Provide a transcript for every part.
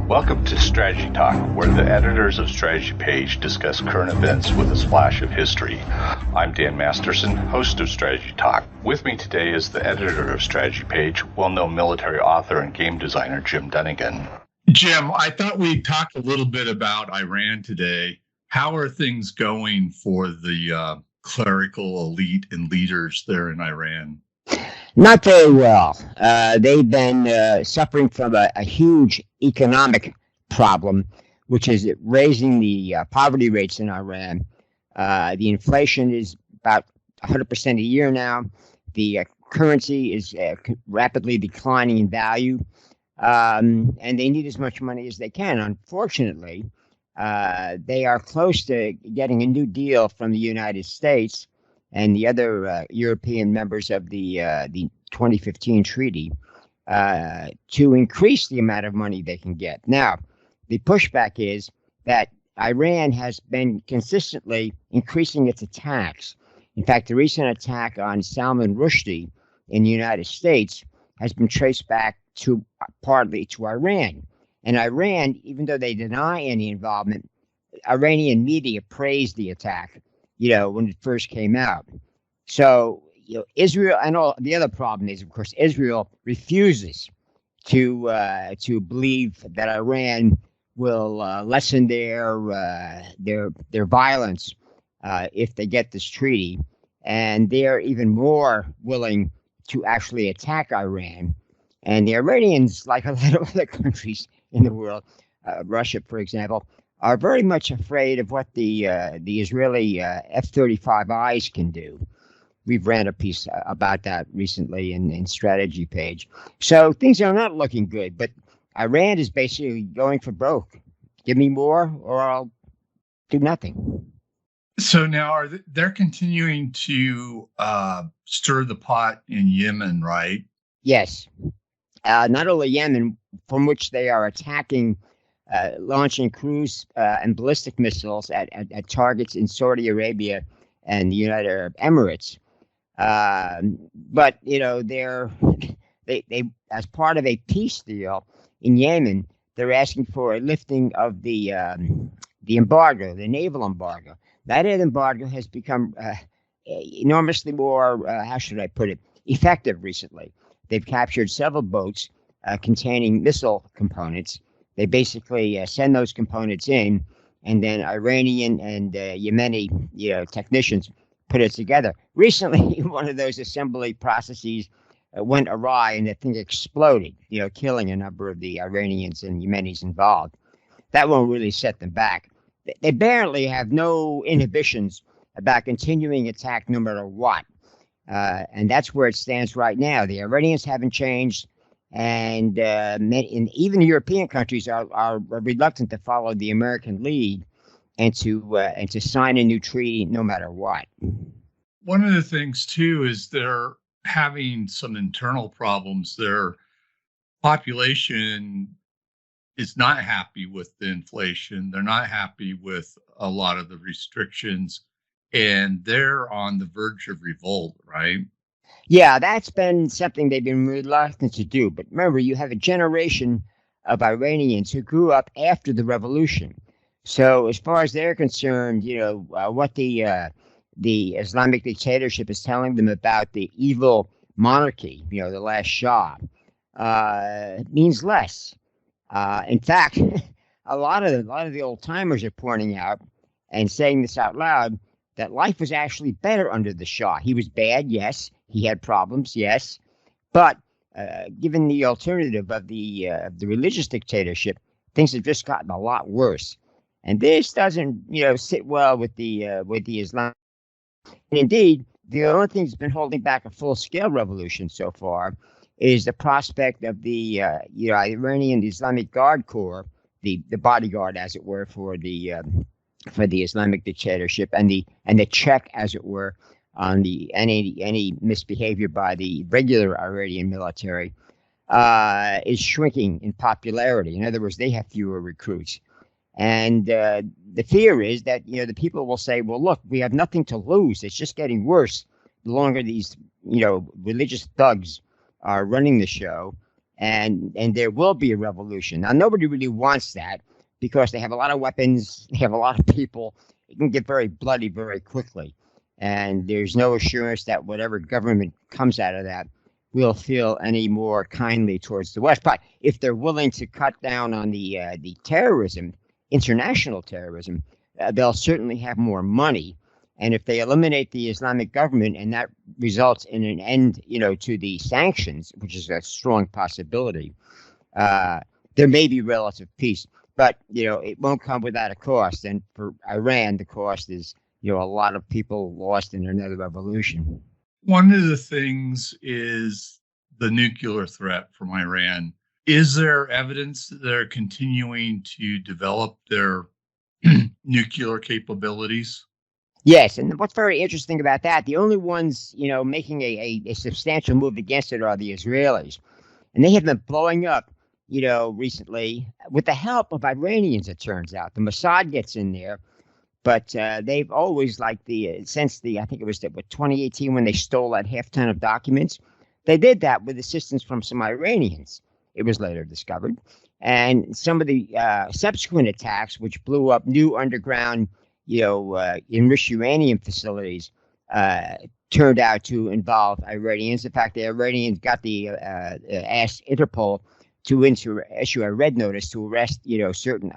Welcome to Strategy Talk, where the editors of Strategy Page discuss current events with a splash of history. I'm Dan Masterson, host of Strategy Talk. With me today is the editor of Strategy Page, well-known military author and game designer Jim Dunnigan. Jim, I thought we'd talk a little bit about Iran today. How are things going for the clerical elite and leaders there in Iran? Not very well. They've been suffering from a huge economic problem, which is raising the poverty rates in Iran. The inflation is about 100% a year now. The currency is rapidly declining in value, and they need as much money as they can. Unfortunately, they are close to getting a new deal from the United States and the other European members of the 2015 treaty to increase the amount of money they can get. Now, the pushback is that Iran has been consistently increasing its attacks. In fact, the recent attack on Salman Rushdie in the United States has been traced back to partly to Iran. And Iran, even though they deny any involvement, Iranian media praised the attack, when it first came out. So, Israel, and all the other problem is, of course, Israel refuses to believe that Iran will lessen their violence if they get this treaty, and they're even more willing to actually attack Iran. And the Iranians, like a lot of other countries in the world, Russia, for example, are very much afraid of what the Israeli F-35Is can do. We've ran a piece about that recently in Strategy Page. So things are not looking good, but Iran is basically going for broke. Give me more or I'll do nothing. So now they're continuing to stir the pot in Yemen, right? Yes. Not only Yemen, from which they are attacking, launching cruise and ballistic missiles at targets in Saudi Arabia and the United Arab Emirates. But they as part of a peace deal in Yemen, they're asking for a lifting of the embargo, the naval embargo. That embargo has become enormously more, how should I put it, effective recently. They've captured several boats containing missile components. They basically send those components in, and then Iranian and Yemeni, technicians put it together. Recently, one of those assembly processes went awry, and the thing exploded, killing a number of the Iranians and Yemenis involved. That won't really set them back. They apparently have no inhibitions about continuing attack no matter what. And that's where it stands right now. The Iranians haven't changed, and even European countries are reluctant to follow the American lead and to sign a new treaty no matter what. One of the things, too, is they're having some internal problems. Their population is not happy with the inflation. They're not happy with a lot of the restrictions, and they're on the verge of revolt, right? Yeah, that's been something they've been reluctant to do. But remember, you have a generation of Iranians who grew up after the revolution. So as far as they're concerned, what the Islamic dictatorship is telling them about the evil monarchy, the last Shah, means less. In fact, a lot of the old timers are pointing out and saying this out loud, that life was actually better under the Shah. He was bad, yes. He had problems, yes. But given the alternative of the religious dictatorship, things have just gotten a lot worse. And this doesn't, sit well with the Islam. And indeed, the only thing that's been holding back a full-scale revolution so far is the prospect of the Iranian Islamic Guard Corps, the bodyguard, as it were, for the Islamic dictatorship, and the check, as it were, on the any misbehavior by the regular Iranian military is shrinking in popularity. In other words, they have fewer recruits. And the fear is that, the people will say, well, look, we have nothing to lose. It's just getting worse the longer these, religious thugs are running the show. and there will be a revolution. Now, nobody really wants that because they have a lot of weapons, they have a lot of people. It can get very bloody very quickly, and there's no assurance that whatever government comes out of that will feel any more kindly towards the West. But if they're willing to cut down on the terrorism, international terrorism, they'll certainly have more money. And if they eliminate the Islamic government and that results in an end, to the sanctions, which is a strong possibility, there may be relative peace. But, it won't come without a cost. And for Iran, the cost is, a lot of people lost in another revolution. One of the things is the nuclear threat from Iran. Is there evidence that they're continuing to develop their nuclear capabilities? Yes, and what's very interesting about that, the only ones, making a substantial move against it are the Israelis. And they have been blowing up, recently with the help of Iranians, it turns out. The Mossad gets in there, but they've always, I think it was 2018 when they stole that half ton of documents. They did that with assistance from some Iranians, it was later discovered. And some of the subsequent attacks, which blew up new underground enriched uranium facilities, turned out to involve Iranians. In fact, the Iranians got asked Interpol to issue a red notice to arrest, certain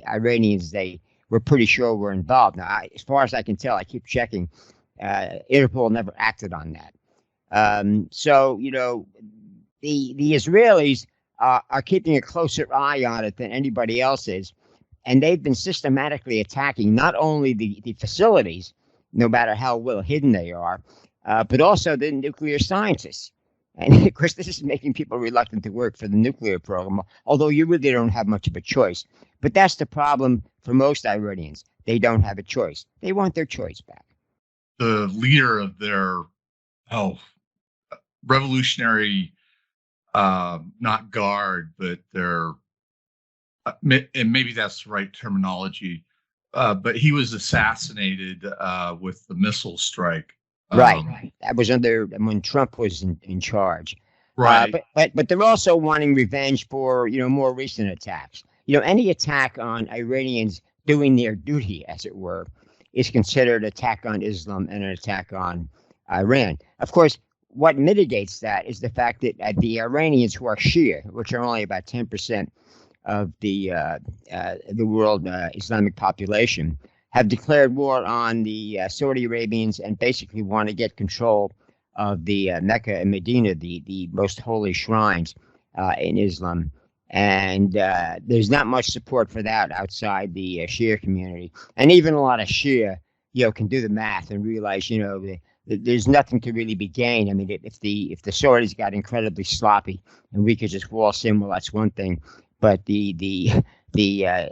Iranians they were pretty sure were involved. Now, as far as I can tell, I keep checking, Interpol never acted on that. So, the Israelis are keeping a closer eye on it than anybody else is. And they've been systematically attacking not only the facilities, no matter how well hidden they are, but also the nuclear scientists. And of course, this is making people reluctant to work for the nuclear program, although you really don't have much of a choice. But that's the problem for most Iranians. They don't have a choice. They want their choice back. The leader of their revolutionary, not guard, but their and maybe that's the right terminology, but he was assassinated with the missile strike. Right. That was when Trump was in charge. Right. But they're also wanting revenge for, more recent attacks. Any attack on Iranians doing their duty, as it were, is considered an attack on Islam and an attack on Iran. Of course, what mitigates that is the fact that the Iranians who are Shia, which are only about 10% of the world Islamic population, have declared war on the Saudi Arabians and basically want to get control of the Mecca and Medina, the most holy shrines in Islam. And there's not much support for that outside the Shia community. And even a lot of Shia, can do the math and realize, there's nothing to really be gained. I mean, if the Saudis got incredibly sloppy and we could just waltz in, well, that's one thing. But the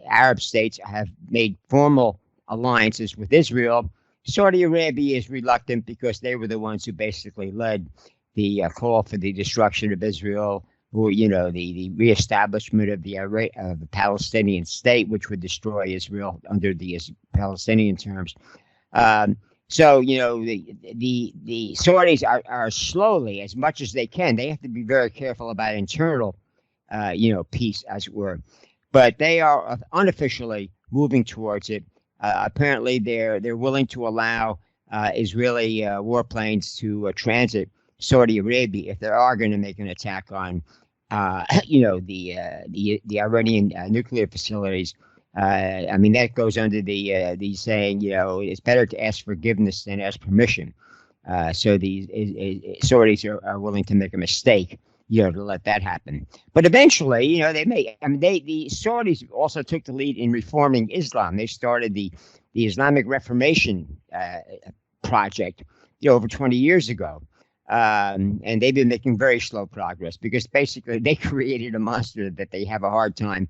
Arab states have made formal alliances with Israel. Saudi Arabia is reluctant because they were the ones who basically led the call for the destruction of Israel, or the reestablishment of the Palestinian state, which would destroy Israel under the Palestinian terms. So the Saudis are slowly, as much as they can. They have to be very careful about internal, peace, as it were. But they are unofficially moving towards it. Apparently, they're willing to allow Israeli warplanes to transit Saudi Arabia if they are going to make an attack on, the Iranian nuclear facilities. I mean, that goes under the saying, it's better to ask forgiveness than ask permission. So the Saudis are willing to make a mistake, to let that happen. But eventually, they may. I mean, the Saudis also took the lead in reforming Islam. They started the Islamic Reformation project, over 20 years ago. And they've been making very slow progress because basically they created a monster that they have a hard time,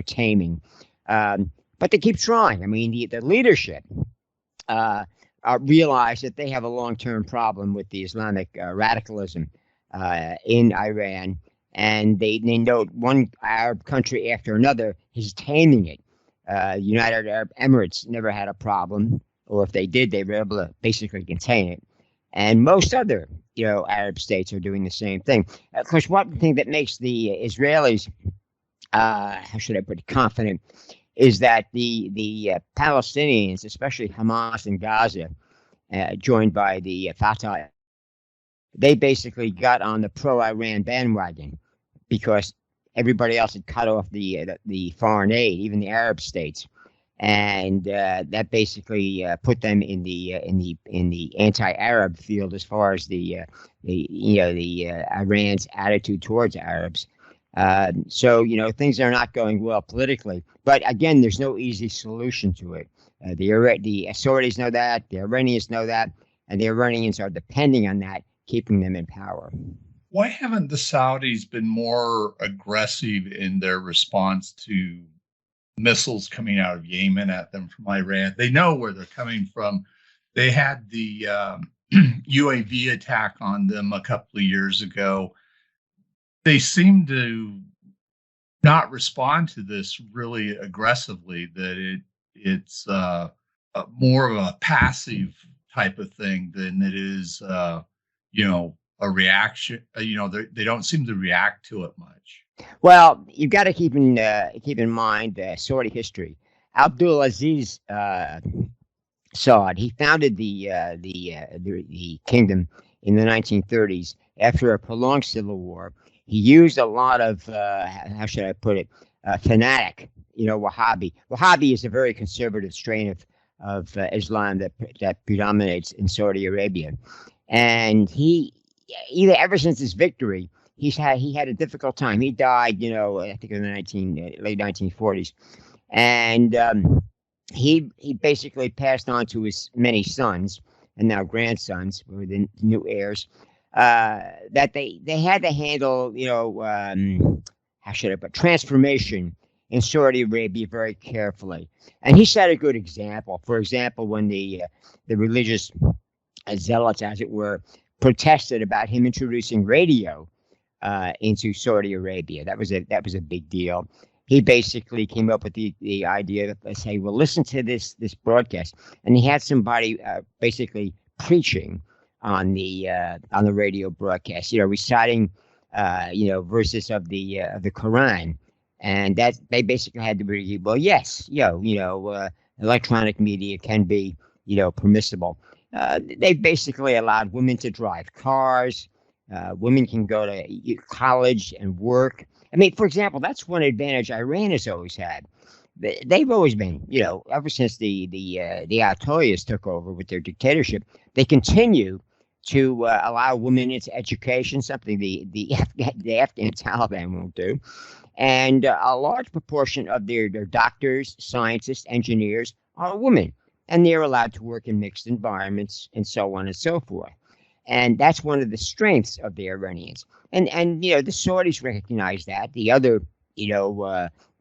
taming. But they keep trying. I mean, the leadership realize that they have a long-term problem with the Islamic radicalism in Iran, and they note one Arab country after another is taming it. United Arab Emirates never had a problem, or if they did, they were able to basically contain it. And most other Arab states are doing the same thing. Of course, one thing that makes the Israelis, how should I put it, confident, is that the Palestinians, especially Hamas in Gaza, joined by the Fatah, they basically got on the pro-Iran bandwagon because everybody else had cut off the foreign aid, even the Arab states, and that basically put them in the anti-Arab field as far as the Iran's attitude towards Arabs. So things are not going well politically, but again, there's no easy solution to it. The Saudis know that, the Iranians know that, and the Iranians are depending on that, keeping them in power. Why haven't the Saudis been more aggressive in their response to missiles coming out of Yemen at them from Iran? They know where they're coming from. They had the UAV attack on them a couple of years ago. They seem to not respond to this really aggressively, that it's more of a passive type of thing than it is, a reaction. They don't seem to react to it much. Well, you've got to keep in mind Saudi history. Abdulaziz Saud, he founded the kingdom in the 1930s after a prolonged civil war. He used a lot of how should I put it, fanatic, Wahhabi. Wahhabi is a very conservative strain of Islam that predominates in Saudi Arabia, and ever since his victory, he had a difficult time. He died, I think in the late 1940s, and he basically passed on to his many sons and now grandsons, who are the new heirs, that they had to handle, how should I put, transformation in Saudi Arabia very carefully. And he set a good example. For example, when the religious zealots, as it were, protested about him introducing radio into Saudi Arabia, that was a big deal. He basically came up with the idea to say, well, listen to this broadcast, and he had somebody basically preaching on the radio broadcast, reciting verses of the Quran, and that they basically had to be, well, yes, electronic media can be permissible. They basically allowed women to drive cars. Women can go to college and work. I mean, for example, that's one advantage Iran has always had. They've always been, ever since the Ayatollahs took over with their dictatorship, they continue to allow women into education, something the Afghan Taliban won't do. And a large proportion of their doctors, scientists, engineers are women, and they're allowed to work in mixed environments and so on and so forth. And that's one of the strengths of the Iranians. And the Saudis recognize that. The other,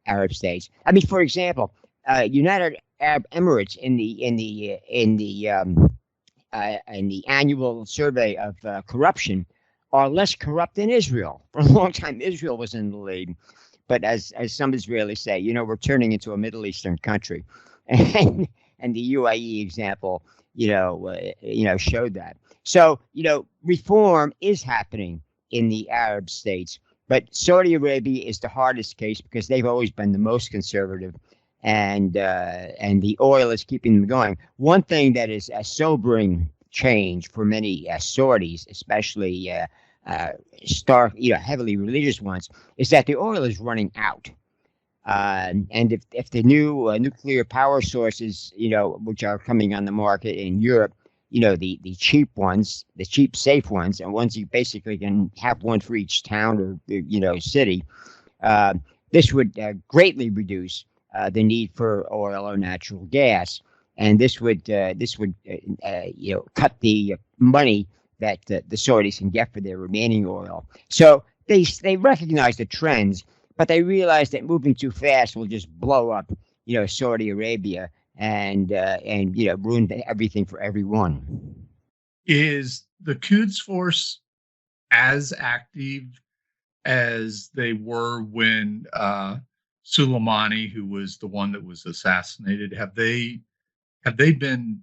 Arab states. I mean, for example, United Arab Emirates in the annual survey of corruption are less corrupt than Israel. For a long time, Israel was in the lead. But as some Israelis say, we're turning into a Middle Eastern country. And the UAE example, showed that. So, reform is happening in the Arab states, but Saudi Arabia is the hardest case because they've always been the most conservative, and the oil is keeping them going. One thing that is a sobering change for many Saudis, especially heavily religious ones, is that the oil is running out. And if the new nuclear power sources, which are coming on the market in Europe, the cheap ones, the cheap, safe ones, and ones you basically can have one for each town or, city, this would greatly reduce the need for oil or natural gas. And this would cut the money that the Saudis can get for their remaining oil. So they recognize the trends, but they realize that moving too fast will just blow up, Saudi Arabia and ruin everything for everyone. Is the Quds Force as active as they were when Soleimani, who was the one that was assassinated, have they been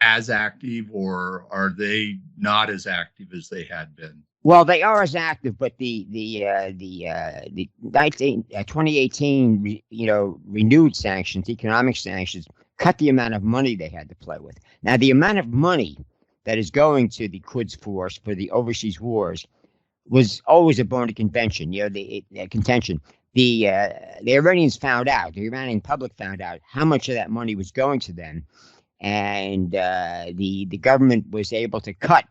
as active, or are they not as active as they had been? Well, they are as active, but the 2018 renewed sanctions, economic sanctions, cut the amount of money they had to play with. Now, the amount of money that is going to the Quds Force for the overseas wars was always a bone of contention. Contention. The Iranians found out, the Iranian public found out how much of that money was going to them, and the government was able to cut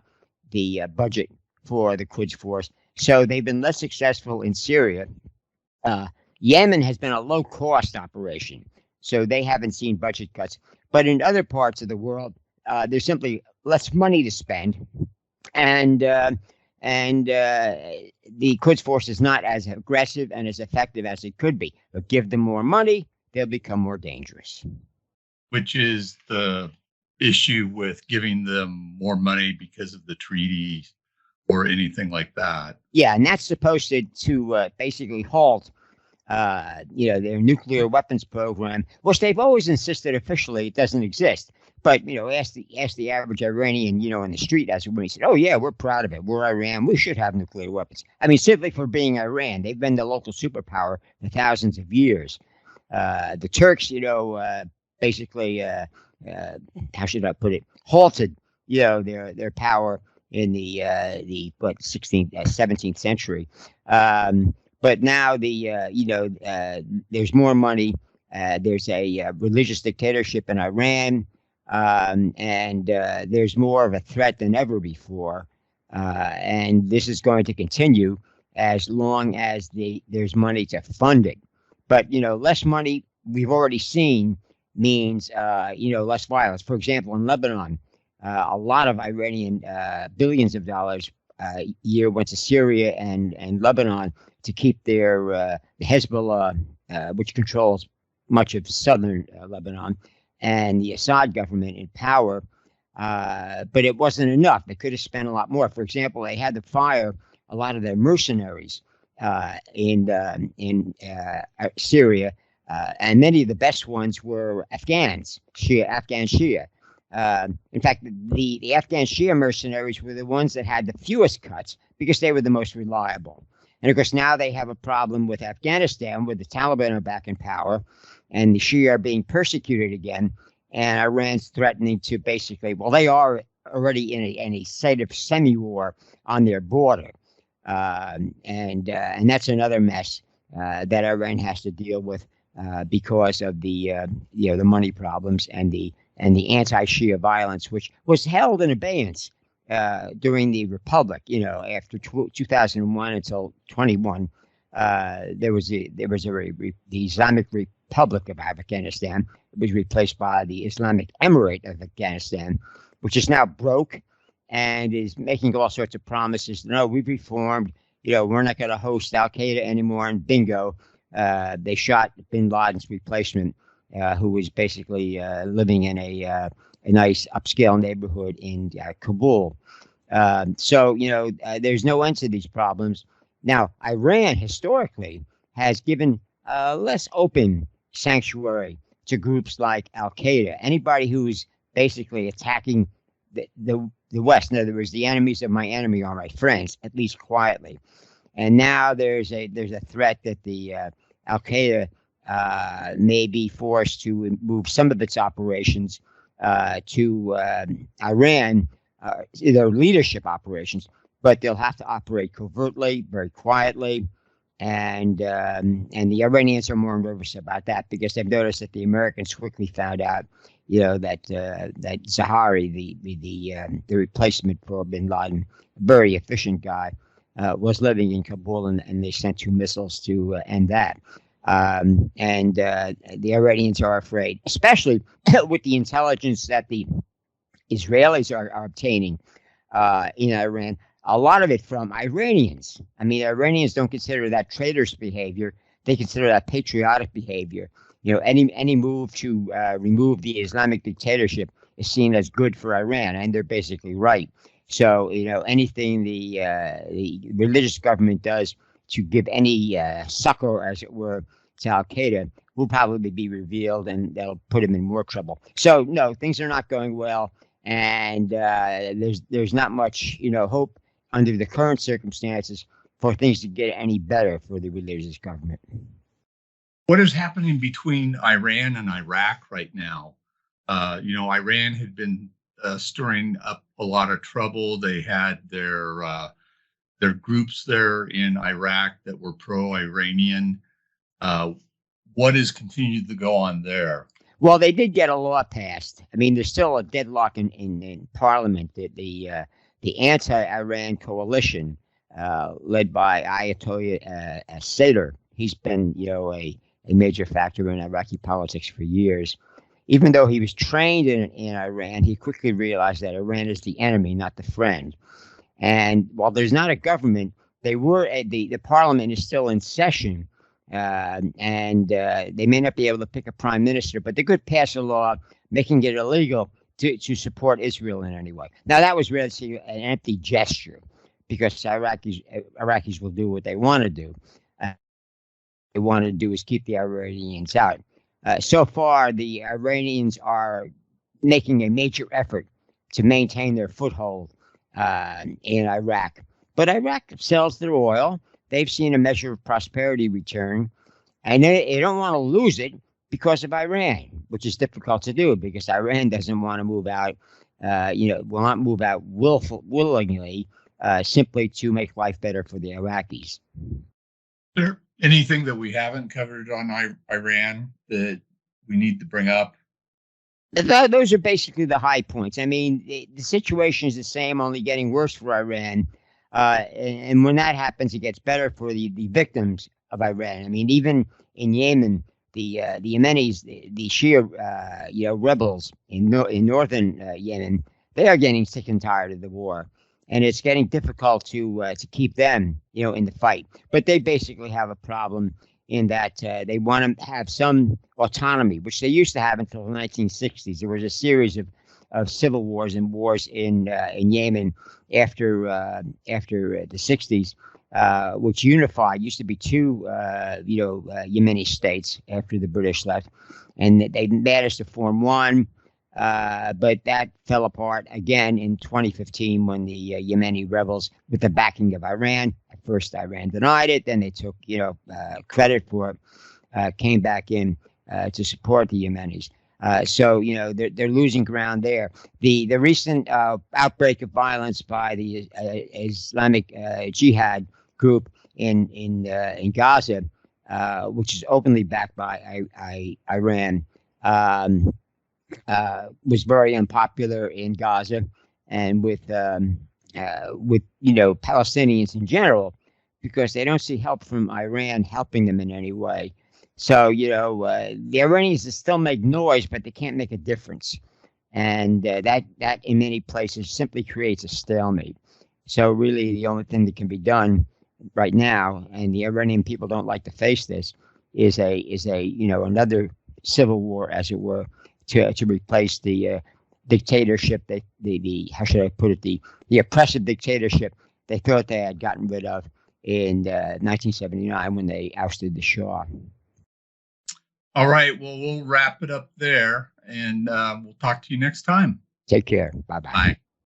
the budget for the Quds Force. So they've been less successful in Syria. Yemen has been a low-cost operation, so they haven't seen budget cuts. But in other parts of the world, there's simply less money to spend, and the Quds Force is not as aggressive and as effective as it could be. But give them more money, they'll become more dangerous. Which is the issue with giving them more money because of the treaties or anything like that. Yeah, and that's supposed to basically halt, their nuclear weapons program, which they've always insisted officially it doesn't exist. But ask the average Iranian, in the street, as when he said, "Oh yeah, we're proud of it. We're Iran. We should have nuclear weapons." I mean, simply for being Iran, they've been the local superpower for thousands of years. The Turks, basically, how should I put it, halted, their power in the 16th, 17th century. But now there's more money. There's a religious dictatorship in Iran, and there's more of a threat than ever before. And this is going to continue as long as there's money to fund it. But less money, we've already seen, means less violence. For example, in Lebanon, a lot of Iranian billions of dollars a year went to Syria and Lebanon to keep their the Hezbollah, which controls much of southern Lebanon, and the Assad government in power. But it wasn't enough. They could have spent a lot more. For example, they had to fire a lot of their mercenaries in Syria, and many of the best ones were Afghan Shia. In fact, the Afghan Shia mercenaries were the ones that had the fewest cuts because they were the most reliable. And of course, now they have a problem with Afghanistan, where the Taliban are back in power, and the Shia are being persecuted again. And Iran's threatening to basically, well, they are already in a state of semi-war on their border, and that's another mess that Iran has to deal with because of the money problems and the anti-Shia violence, which was held in abeyance during the Republic. After 2001 until 21, there was the Islamic Republic of Afghanistan. It was replaced by the Islamic Emirate of Afghanistan, which is now broke and is making all sorts of promises. No, we've reformed. We're not going to host Al Qaeda anymore. And bingo, they shot bin Laden's replacement, who was basically living in a nice upscale neighborhood in Kabul. So there's no end to these problems. Now, Iran historically has given less open sanctuary to groups like Al Qaeda. Anybody who's basically attacking the West, in other words, the enemies of my enemy are my friends, at least quietly. And now there's a threat that the Al Qaeda may be forced to move some of its operations to Iran, their leadership operations, but they'll have to operate covertly, very quietly. And the Iranians are more nervous about that because they've noticed that the Americans quickly found out, that Zahari, the replacement for bin Laden, a very efficient guy, was living in Kabul, and they sent 2 missiles to end that. And the Iranians are afraid, especially with the intelligence that the Israelis are obtaining in Iran. A lot of it from Iranians. I mean, Iranians don't consider that traitorous behavior. They consider that patriotic behavior. Any move to remove the Islamic dictatorship is seen as good for Iran, and they're basically right. So, anything the religious government does to give any succor, as it were, to Al Qaeda will probably be revealed, and that'll put him in more trouble. So, no, things are not going well. and there's not much hope under the current circumstances for things to get any better for the religious government. What is happening between Iran and Iraq right now? Iran had been stirring up a lot of trouble. They had their groups there in Iraq that were pro-Iranian. What has continued to go on there? Well, they did get a law passed. I mean, there's still a deadlock in Parliament. The anti-Iran coalition, led by Ayatollah Sadr, he's been a major factor in Iraqi politics for years. Even though he was trained in Iran, he quickly realized that Iran is the enemy, not the friend. And while there's not a government, the parliament is still in session, and they may not be able to pick a prime minister, but they could pass a law making it illegal to support Israel in any way. Now, that was really an empty gesture, because Iraqis will do what they want to do. They want to do is keep the Iranians out. So far, the Iranians are making a major effort to maintain their foothold in Iraq. But Iraq sells their oil. They've seen a measure of prosperity return, and they don't want to lose it because of Iran, which is difficult to do because Iran doesn't want to move out, will not move out willingly, simply to make life better for the Iraqis. Is there anything that we haven't covered on Iran that we need to bring up? Those are basically the high points. I mean, the situation is the same, only getting worse for Iran. And when that happens, it gets better for the victims of Iran. I mean, even in Yemen, the Yemenis, the Shia rebels in northern Yemen, they are getting sick and tired of the war, and it's getting difficult to keep them in the fight. But they basically have a problem in that they want to have some autonomy, which they used to have until the 1960s. There was a series of civil wars and wars in Yemen after the 60s, which unified. Used to be two Yemeni states after the British left, and they managed to form one, but that fell apart again in 2015 when the Yemeni rebels, with the backing of Iran. At first, Iran denied it, then they took credit for it, came back in to support the Yemenis. So they're losing ground there. The recent outbreak of violence by the Islamic Jihad group in Gaza, which is openly backed by Iran, was very unpopular in Gaza and with Palestinians in general, because they don't see help from Iran helping them in any way. So, the Iranians still make noise, but they can't make a difference. And that in many places simply creates a stalemate. So really the only thing that can be done right now, and the Iranian people don't like to face this, is another civil war, as it were, to replace the dictatorship, the how should I put it, the oppressive dictatorship they thought they had gotten rid of in 1979 when they ousted the Shah. All right. Well, we'll wrap it up there, and we'll talk to you next time. Take care. Bye-bye. Bye.